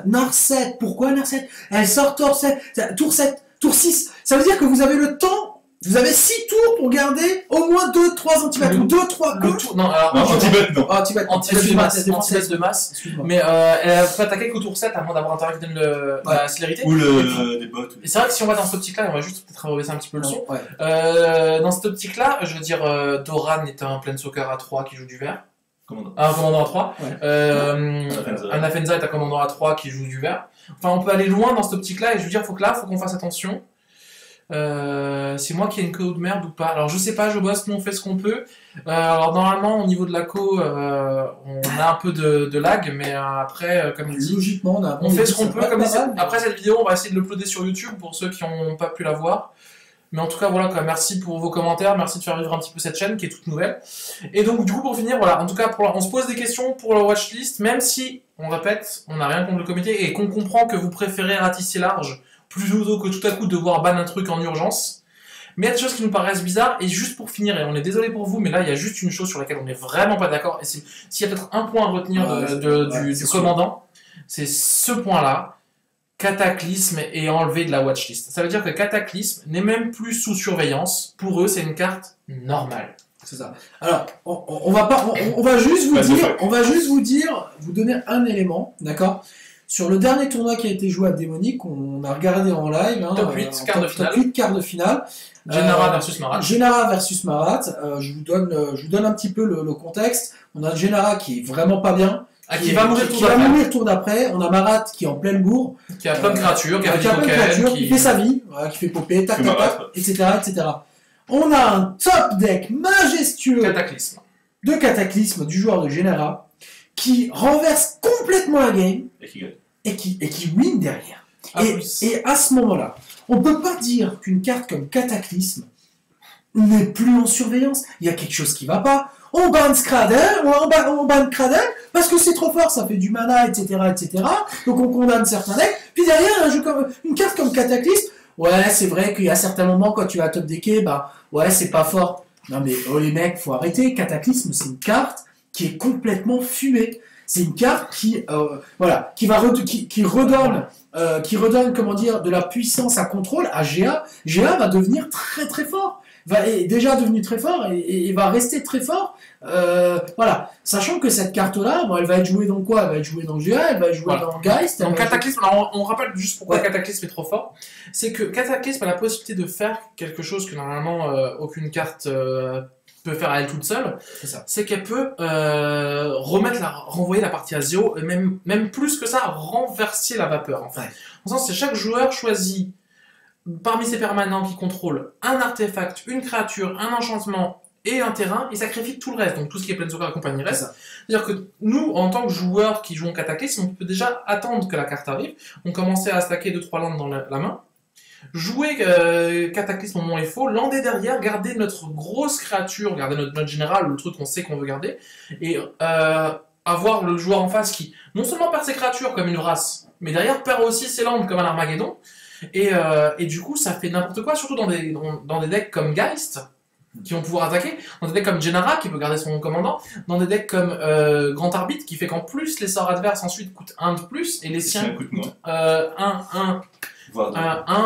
Narset, pourquoi Narset? Elle sort tour 7, tour 6. Ça veut dire que vous avez le temps. Vous avez 6 tours pour garder au moins 2-3 anti-bêtes ou 2-3 gauche. Non, alors anti-bêtes, non. Anti-bêtes de masse. Mais elle peut attaquer qu'au tour 7 à moins d'avoir un terrain qui donne la célérité. Ou des bots. Et c'est vrai que si on va dans cette optique-là, on va juste peut-être rebaisser un petit peu le son. Dans cette optique-là, je veux dire, Doran est un Planeswalker à 3 qui joue du vert. Un commandant à 3. Anafenza est un commandant à 3 qui joue du vert. Enfin, on peut aller loin dans cette optique-là et je veux dire, faut qu'on fasse attention. C'est moi qui ai une co de merde ou pas? Alors je sais pas, je bosse, nous on fait ce qu'on peut. Alors normalement au niveau de la co, on a un peu de lag, mais après comme il dit, logiquement on fait ce qu'on peut. Comme après cette vidéo, on va essayer de l'uploader sur YouTube pour ceux qui n'ont pas pu la voir. Mais en tout cas voilà quoi, merci pour vos commentaires, merci de faire vivre un petit peu cette chaîne qui est toute nouvelle. Et donc du coup pour finir, voilà, en tout cas on se pose des questions pour la watchlist, même si on répète, on n'a rien contre le comité et qu'on comprend que vous préférez ratisser large plutôt que tout à coup devoir ban un truc en urgence. Mais il y a des choses qui nous paraissent bizarres, et juste pour finir, et on est désolé pour vous, mais là il y a juste une chose sur laquelle on n'est vraiment pas d'accord, et s'il y a peut-être un point à retenir du commandant, c'est ce point-là, Cataclysme est enlevé de la watchlist. Ça veut dire que Cataclysme n'est même plus sous surveillance, pour eux c'est une carte normale. C'est ça. Alors, on va juste vous dire, vous donner un élément, d'accord? Sur le dernier tournoi qui a été joué à Démonique, on a regardé en live. Top 8, quart de finale. Top 8, quart de finale. Genara versus Marat. Genara versus Marat. Je vous donne un petit peu le contexte. On a Genara qui est vraiment pas bien. Qui va mourir tour d'après. On a Marat qui est en pleine bourre. Qui a plein de créatures, qui fait sa vie, qui fait popper, tac, etc., etc. On a un top deck majestueux de Cataclysme du joueur de Genara qui renverse complètement la game et qui win derrière. Et à ce moment-là, on ne peut pas dire qu'une carte comme Cataclysme n'est plus en surveillance. Il y a quelque chose qui ne va pas. On banne Cradle, on banne Cradle parce que c'est trop fort, ça fait du mana, etc., etc. Donc on condamne certains decks. Puis derrière, une carte comme Cataclysme, ouais, c'est vrai qu'il y a certains moments quand tu vas top decker, bah ouais, c'est pas fort. Non mais oh les mecs, faut arrêter. Cataclysme, c'est une carte qui est complètement fumée. C'est une carte qui redonne comment dire de la puissance à contrôle à GA. GA va devenir très très fort. Est déjà devenu très fort et va rester très fort. Voilà. Sachant que cette carte-là, bon, elle va être jouée dans quoi? Elle va être jouée dans GA, elle va être jouée dans Geist. Donc Cataclysme, alors on rappelle juste pourquoi Cataclysme est trop fort. C'est que Cataclysme a la possibilité de faire quelque chose que normalement aucune carte peut faire à elle toute seule. C'est qu'elle peut renvoyer la partie à zéro, et même plus que ça, renverser la vapeur. En fait. En sens, c'est chaque joueur choisit parmi ses permanents qui contrôlent un artefact, une créature, un enchantement et un terrain, et sacrifie tout le reste, donc tout ce qui est Planeswalker et compagnie reste. C'est-à-dire que nous, en tant que joueurs qui jouons Cataclysme, on peut déjà attendre que la carte arrive, on commençait à stacker 2-3 landes dans la main, jouer Cataclysme au moment où il faut, lander derrière, garder notre grosse créature, garder notre général, le truc qu'on sait qu'on veut garder, et avoir le joueur en face qui non seulement perd ses créatures comme une race, mais derrière perd aussi ses landes comme un Armageddon. Et du coup, ça fait n'importe quoi, surtout dans des decks comme Geist, qui vont pouvoir attaquer, dans des decks comme Genara, qui peut garder son commandant, dans des decks comme Grand Arbitre, qui fait qu'en plus, les sorts adverses ensuite coûtent 1 de plus, et les siens coûtent 1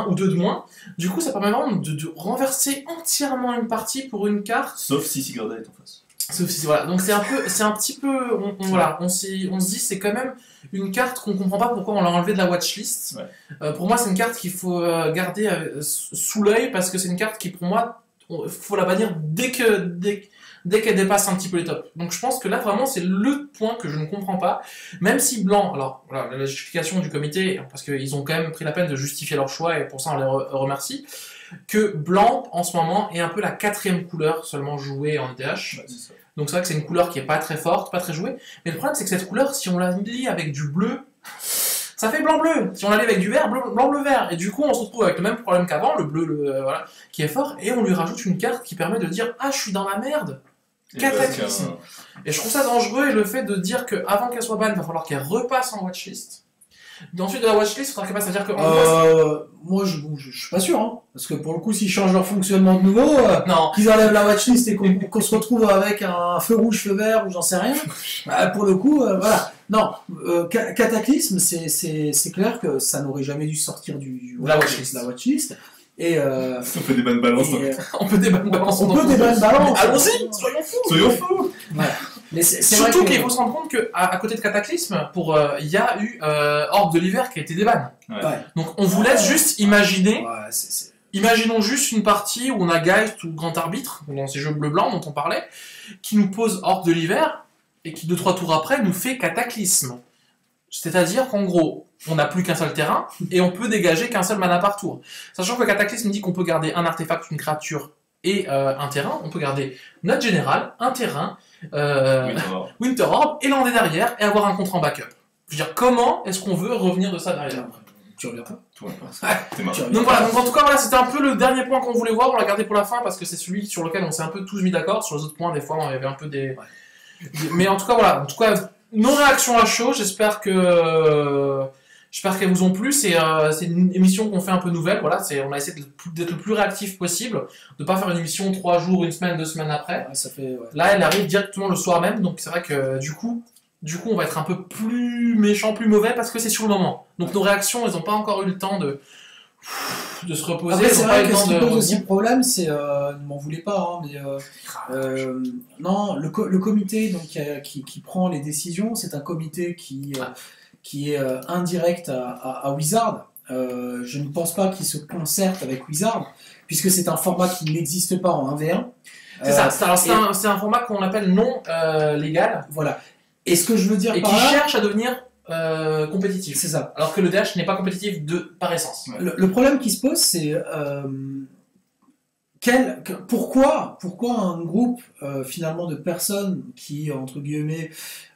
ou 2 de moins. Du coup, ça permet vraiment de renverser entièrement une partie pour une carte. Sauf si Sigarda est en face. Voilà. Donc c'est un petit peu, on se dit c'est quand même une carte qu'on comprend pas pourquoi on l'a enlevée de la watchlist. Pour moi, c'est une carte qu'il faut garder sous l'œil parce que c'est une carte qui, pour moi, faut la bannir dès qu'elle dépasse un petit peu les tops. Donc je pense que là vraiment c'est le point que je ne comprends pas. Même si Blanc, alors voilà, la justification du comité, parce qu'ils ont quand même pris la peine de justifier leur choix et pour ça on les remercie. Que Blanc en ce moment est un peu la 4e couleur seulement jouée en ETH. Donc c'est vrai que c'est une couleur qui est pas très forte, pas très jouée. Mais le problème c'est que cette couleur, si on la lie avec du bleu, ça fait blanc-bleu. Si on la lie avec du vert, blanc-bleu-vert. Et du coup on se retrouve avec le même problème qu'avant, le bleu voilà, qui est fort, et on lui rajoute une carte qui permet de dire « Ah, je suis dans la merde !» Cataclysme. Et je trouve ça dangereux, et le fait de dire qu'avant qu'elle soit ban, il va falloir qu'elle repasse en watchlist. Ensuite de la watchlist, il faudra qu'elle passe, c'est-à-dire que... moi je suis pas sûr, hein. Parce que pour le coup, s'ils changent leur fonctionnement de nouveau, qu'ils enlèvent la watchlist et qu'on se retrouve avec un feu rouge, feu vert, ou j'en sais rien, pour le coup, voilà. Non, Cataclysme, c'est clair que ça n'aurait jamais dû sortir la watchlist. Et on fait des bonnes balances. On peut des bonnes balances. Allons-y, soyons fous. Voilà. Mais surtout qu'il faut se rendre compte qu'à côté de Cataclysme, il y a eu Horde de l'hiver qui a été déban. Donc on vous laisse juste imaginer. Imaginons juste une partie où on a Geist ou Grand Arbitre, dans ces jeux bleu-blanc dont on parlait, qui nous pose Horde de l'hiver et qui 2-3 tours après nous fait Cataclysme. C'est-à-dire qu'en gros, on n'a plus qu'un seul terrain et on peut dégager qu'un seul mana par tour. Sachant que Cataclysme dit qu'on peut garder un artefact, une créature et un terrain, on peut garder notre général, un terrain, Winter Orb, et lander derrière et avoir un contre en backup. Je veux dire, comment est-ce qu'on veut revenir de ça derrière? Tu reviens pas? Donc voilà, donc en tout cas, voilà, c'était un peu le dernier point qu'on voulait voir, on l'a gardé pour la fin parce que c'est celui sur lequel on s'est un peu tous mis d'accord. Sur les autres points, des fois, on avait un peu des... Mais en tout cas, voilà, non réaction à chaud, j'espère que J'espère qu'elles vous ont plu. C'est une émission qu'on fait un peu nouvelle. Voilà, on a essayé d'être le plus réactif possible, de pas faire une émission 3 jours, 1 semaine, 2 semaines après. Ouais, ça fait, Là, elle arrive directement le soir même, donc c'est vrai que du coup, on va être un peu plus méchant, plus mauvais parce que c'est sur le moment. Donc nos réactions, elles n'ont pas encore eu le temps de se reposer. Après, c'est vrai que ce qui pose de... aussi le problème, c'est, ne m'en voulez pas, hein, mais non, le comité donc, qui prend les décisions, c'est un comité qui est indirect à Wizard. Je ne pense pas qu'il se concerte avec Wizard, puisque c'est un format qui n'existe pas en 1v1. C'est ça, c'est un format qu'on appelle non légal. Voilà. Et ce que je veux dire et par qui là, cherche à devenir compétitif. c'est ça. Alors que le DH n'est pas compétitif par essence. Ouais. Le problème qui se pose, c'est pourquoi un groupe finalement de personnes qui, entre guillemets,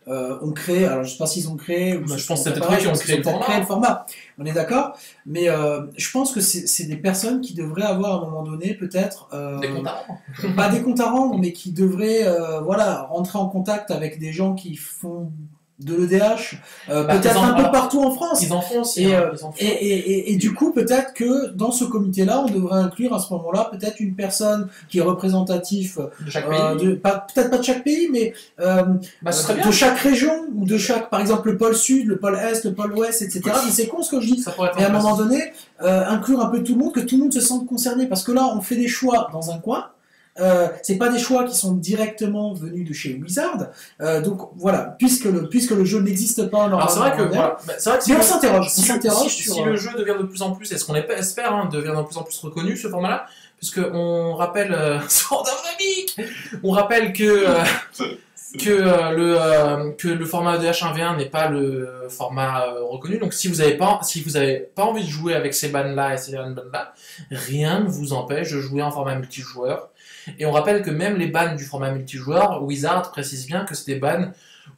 ont créé, alors je sais pas s'ils ont créé, ou Je pense que c'est préparé, peut-être eux qui ont créé le format. On est d'accord, mais je pense que c'est des personnes qui devraient avoir à un moment donné peut-être Des comptes à rendre. pas des comptes à rendre, mais qui devraient voilà, rentrer en contact avec des gens qui font de l'EDH, peut-être un peu partout en France. Ils en font aussi. Et du coup, peut-être que dans ce comité-là, on devrait inclure à ce moment-là peut-être une personne qui est représentative de chaque pays. Peut-être pas de chaque pays, mais Ce serait bien. de chaque région, ou de chaque, par exemple, le pôle sud, le pôle est, le pôle ouest, etc. Mais c'est con ce que je dis. Ça pourrait être Mais à un intéressant. moment donné, inclure un peu tout le monde, que tout le monde se sente concerné. Parce que là, on fait des choix dans un coin. C'est pas des choix qui sont directement venus de chez Wizard. Donc voilà, puisque le jeu n'existe pas Alors c'est vrai que normalement, voilà, c'est vrai que mais on s'interroge. si le jeu devient de plus en plus, et ce qu'on espère, devient de plus en plus reconnu, ce format-là, puisque on rappelle Sword of the Beak, on rappelle que le format de H1V1 n'est pas le format reconnu. Donc si vous avez pas envie de jouer avec ces bandes-là et ces bandes-là, rien ne vous empêche de jouer en format multijoueur. Et on rappelle que même les bans du format multijoueur, Wizard précise bien que c'est des bans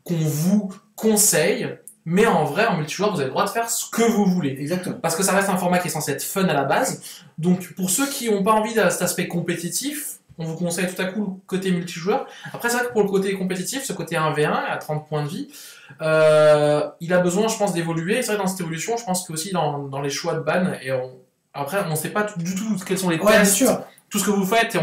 qu'on vous conseille, mais en vrai, en multijoueur, vous avez le droit de faire ce que vous voulez. Exactement. Parce que ça reste un format qui est censé être fun à la base. Donc pour ceux qui n'ont pas envie de cet aspect compétitif, on vous conseille tout à coup le côté multijoueur. Après, c'est vrai que pour le côté compétitif, ce côté 1v1 à 30 points de vie, il a besoin, je pense, d'évoluer. Et c'est vrai que dans cette évolution, je pense que aussi dans les choix de ban, après, on ne sait pas du tout quels sont les Ouais, bien tests, sûr. tout ce que vous faites, et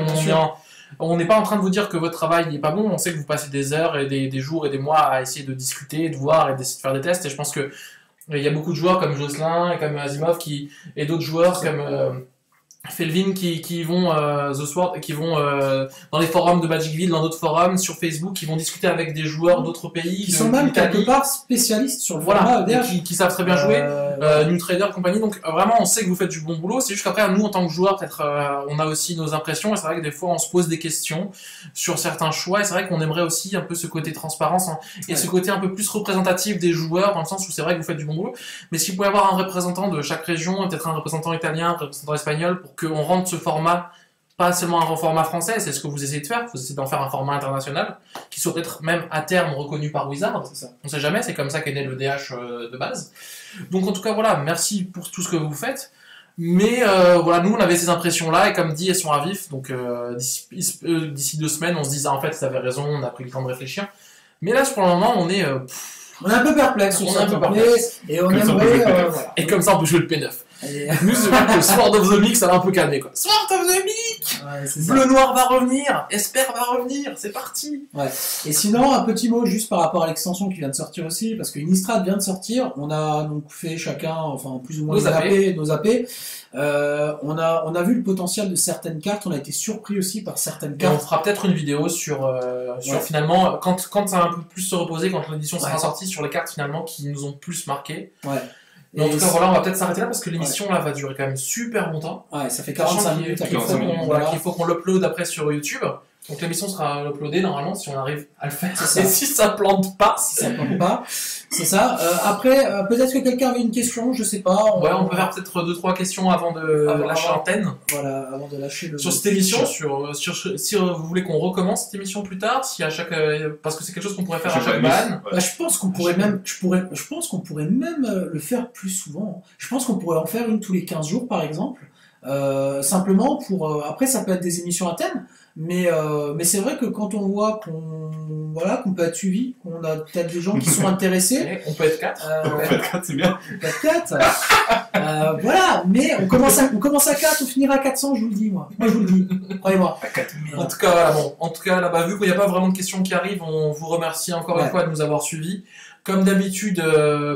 on n'est pas en train de vous dire que votre travail n'est pas bon. On sait que vous passez des heures et des jours et des mois à essayer de discuter, de voir et d'essayer de faire des tests. Et je pense que il y a beaucoup de joueurs comme Jocelyn et comme Asimov et d'autres joueurs comme Felvin qui vont The Sword, qui vont dans les forums de Magicville, dans d'autres forums sur Facebook, qui vont discuter avec des joueurs d'autres pays, Qui sont même quelque part spécialistes sur le format voilà, EDH. qui savent très bien jouer, New Trader compagnie. Donc vraiment, on sait que vous faites du bon boulot. C'est juste qu'après, nous en tant que joueurs, peut-être, on a aussi nos impressions. Et c'est vrai que des fois, on se pose des questions sur certains choix. Et c'est vrai qu'on aimerait aussi un peu ce côté transparence et ce côté un peu plus représentatif des joueurs, dans le sens où c'est vrai que vous faites du bon boulot. Mais si vous pouvez avoir un représentant de chaque région, peut-être un représentant italien, un représentant espagnol, pour qu'on rende ce format pas seulement un format français, c'est ce que vous essayez de faire, vous essayez d'en faire un format international, qui soit peut-être même à terme reconnu par Wizard, c'est ça. On sait jamais, c'est comme ça qu'est né le DH de base. Donc en tout cas voilà, merci pour tout ce que vous faites, mais voilà, nous on avait ces impressions-là, et comme dit, elles sont à vif, donc d'ici 2 semaines, on se disait en fait, ça avait raison, on a pris le temps de réfléchir, mais là pour le moment, on est un peu perplexe sur ça, et on aimerait... voilà. Et comme ça on peut jouer le P9. Nous, c'est vrai que Sword of the Meek, ça va un peu calmer, quoi. Sword of the Meek! Bleu Noir va revenir! Esper va revenir! C'est parti! Ouais. Et sinon, un petit mot juste par rapport à l'extension qui vient de sortir aussi, parce que Innistrad vient de sortir. On a donc fait chacun, enfin, plus ou moins nos AP. On a vu le potentiel de certaines cartes, on a été surpris aussi par certaines cartes. Et on fera peut-être une vidéo sur finalement, quand ça va un peu plus se reposer, quand l'édition sera sortie, sur les cartes finalement qui nous ont plus marqué. Ouais. Et en tout cas, voilà, on va peut-être s'arrêter là parce que l'émission là va durer quand même super longtemps. Ouais, ça fait 45 minutes à peu près. Qu'il faut qu'on l'upload après sur YouTube. Donc l'émission sera uploadée normalement si on arrive à le faire. Et si ça plante pas. C'est ça. Après, peut-être que quelqu'un avait une question, je sais pas. On peut faire peut-être 2-3 questions avant de lâcher l'antenne. Voilà, avant de lâcher le... Sur cette émission, si vous voulez qu'on recommence cette émission plus tard, si à chaque, parce que c'est quelque chose qu'on pourrait faire à chaque ban. Bah, je pense qu'on pourrait même, le faire plus souvent. Je pense qu'on pourrait en faire une tous les 15 jours par exemple. simplement pour... après, ça peut être des émissions à thème, mais c'est vrai que quand on voit qu'on peut être suivi, qu'on a peut-être des gens qui sont intéressés... On peut être 4. En fait, 4, c'est bien. On peut être 4. Voilà, mais on commence à 4, on finira à 400, je vous le dis, moi. Moi, je vous le dis, croyez-moi. En tout cas, voilà, bon. En tout cas, là-bas, vu qu'il n'y a pas vraiment de questions qui arrivent, on vous remercie encore une fois de nous avoir suivis. Comme d'habitude,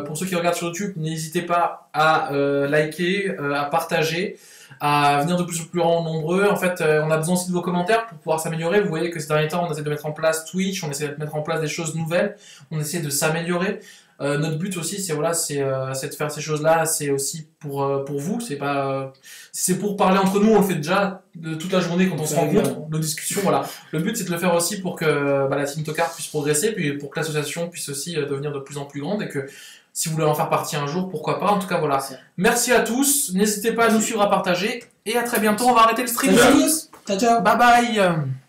pour ceux qui regardent sur YouTube, n'hésitez pas à liker, à partager, à venir de plus en plus nombreux. En fait, on a besoin aussi de vos commentaires pour pouvoir s'améliorer. Vous voyez que ces derniers temps, on essaie de mettre en place Twitch, on essaie de mettre en place des choses nouvelles, on essaie de s'améliorer. Notre but aussi, c'est de faire ces choses-là. C'est aussi pour vous. C'est pour parler entre nous. On le fait déjà de toute la journée quand on se rencontre, nos discussions. Voilà. Le but, c'est de le faire aussi pour que la Team Tocard puisse progresser, puis pour que l'association puisse aussi devenir de plus en plus grande et que si vous voulez en faire partie un jour, pourquoi pas. En tout cas, voilà. Merci à tous. N'hésitez pas à nous suivre, à partager et à très bientôt. On va arrêter le stream. Salut à tous. Ciao, ciao. Bye bye.